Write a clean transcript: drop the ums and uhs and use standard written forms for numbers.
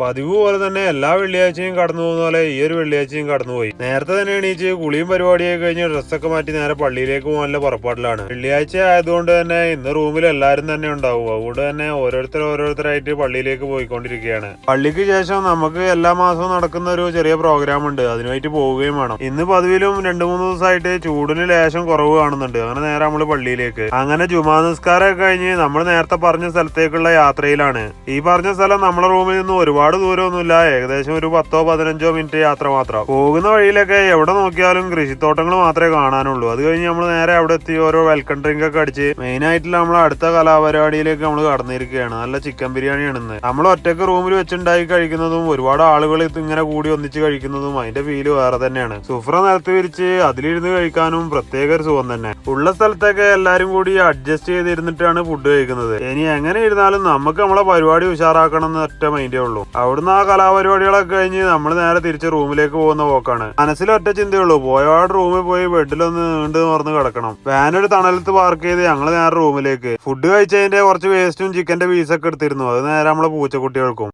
പതിവ് പോലെ തന്നെ എല്ലാ വെള്ളിയാഴ്ചയും കടന്നു പോകുന്ന പോലെ ഈ ഒരു വെള്ളിയാഴ്ചയും കടന്നുപോയി. നേരത്തെ തന്നെ എണീച്ച് കുളിയും പരിപാടിയൊക്കെ കഴിഞ്ഞ് ഡ്രസ്സൊക്കെ മാറ്റി നേരെ പള്ളിയിലേക്ക് പോകാനുള്ള പുറപ്പാടിലാണ്. വെള്ളിയാഴ്ച ആയതുകൊണ്ട് തന്നെ ഇന്ന് റൂമിൽ എല്ലാവരും തന്നെ ഉണ്ടാവും. അതുകൊണ്ട് തന്നെ ഓരോരുത്തരായിട്ട് പള്ളിയിലേക്ക് പോയിക്കൊണ്ടിരിക്കുകയാണ്. പള്ളിക്ക് ശേഷം നമുക്ക് എല്ലാ മാസവും നടക്കുന്ന ഒരു ചെറിയ പ്രോഗ്രാം ഉണ്ട്, അതിനായിട്ട് പോവുകയും വേണം. ഇന്ന് പതിവിലും 2-3 ദിവസമായിട്ട് ചൂടിന് ലേശം കുറവ് കാണുന്നുണ്ട്. അങ്ങനെ നേരെ നമ്മള് പള്ളിയിലേക്ക്. അങ്ങനെ ജുമാ നിസ്കാരമൊക്കെ കഴിഞ്ഞ് നമ്മൾ നേരത്തെ പറഞ്ഞ സ്ഥലത്തേക്കുള്ള യാത്രയിലാണ്. ഈ പറഞ്ഞ സ്ഥലം നമ്മളെ റൂമിൽ നിന്ന് ഒരുപാട് ദൂരമൊന്നുമില്ല, ഏകദേശം ഒരു 10-15 മിനിറ്റ് യാത്ര മാത്രം. പോകുന്ന വഴിയിലൊക്കെ എവിടെ നോക്കിയാലും കൃഷിത്തോട്ടങ്ങൾ മാത്രമേ കാണാനുള്ളൂ. അത് കഴിഞ്ഞ് നമ്മൾ നേരെ അവിടെ എത്തി ഓരോ വെൽക്കം ഡ്രിങ്ക് ഒക്കെ അടിച്ച് മെയിൻ ആയിട്ടുള്ള നമ്മൾ അടുത്ത കലാപരിപാടിയിലേക്ക് നമ്മൾ കടന്നിരിക്കുകയാണ്. നല്ല ചിക്കൻ ബിരിയാണിയാണ് ഇന്ന്. നമ്മൾ ഒറ്റയ്ക്ക് റൂമിൽ വെച്ചുണ്ടാക്കി കഴിക്കുന്നതും ഒരുപാട് ആളുകൾ ഇങ്ങനെ കൂടി ഒന്നിച്ച് കഴിക്കുന്നതും അതിന്റെ ഫീല് വേറെ തന്നെയാണ്. സുഫ്ര നിലത്ത് വിരിച്ച് അതിലിരുന്ന് കഴിക്കാനും പ്രത്യേക ഒരു സുഖം തന്നെ. ഉള്ള സ്ഥലത്തൊക്കെ എല്ലാരും കൂടി അഡ്ജസ്റ്റ് ചെയ്തിരുന്നിട്ടാണ് ഫുഡ് കഴിക്കുന്നത്. ഇനി എങ്ങനെ ഇരുന്നാലും നമുക്ക് നമ്മളെ പരിപാടി ഉഷാറാക്കണം എന്ന് ഒറ്റ മൈൻഡേ ഉള്ളൂ. അവിടുന്ന് ആ കലാപരിപാടികളൊക്കെ കഴിഞ്ഞ് നമ്മൾ നേരെ തിരിച്ച് റൂമിലേക്ക് പോകുന്ന പോക്കാണ്. മനസ്സിലൊറ്റ ചിന്തയുള്ളൂ, പോയപാട് റൂമിൽ പോയി ബെഡിലൊന്ന് നീണ്ടു നിറന്ന് കിടക്കണം. വാനൊരു തണലത്ത് പാർക്ക് ചെയ്ത് ഞങ്ങൾ നേരെ റൂമിലേക്ക്. ഫുഡ് കഴിച്ചതിന്റെ കുറച്ച് വേസ്റ്റും ചിക്കന്റെ പീസൊക്കെ എടുത്തിരുന്നു, അത് നേരെ നമ്മളെ പൂച്ചക്കുട്ടികൾക്കും.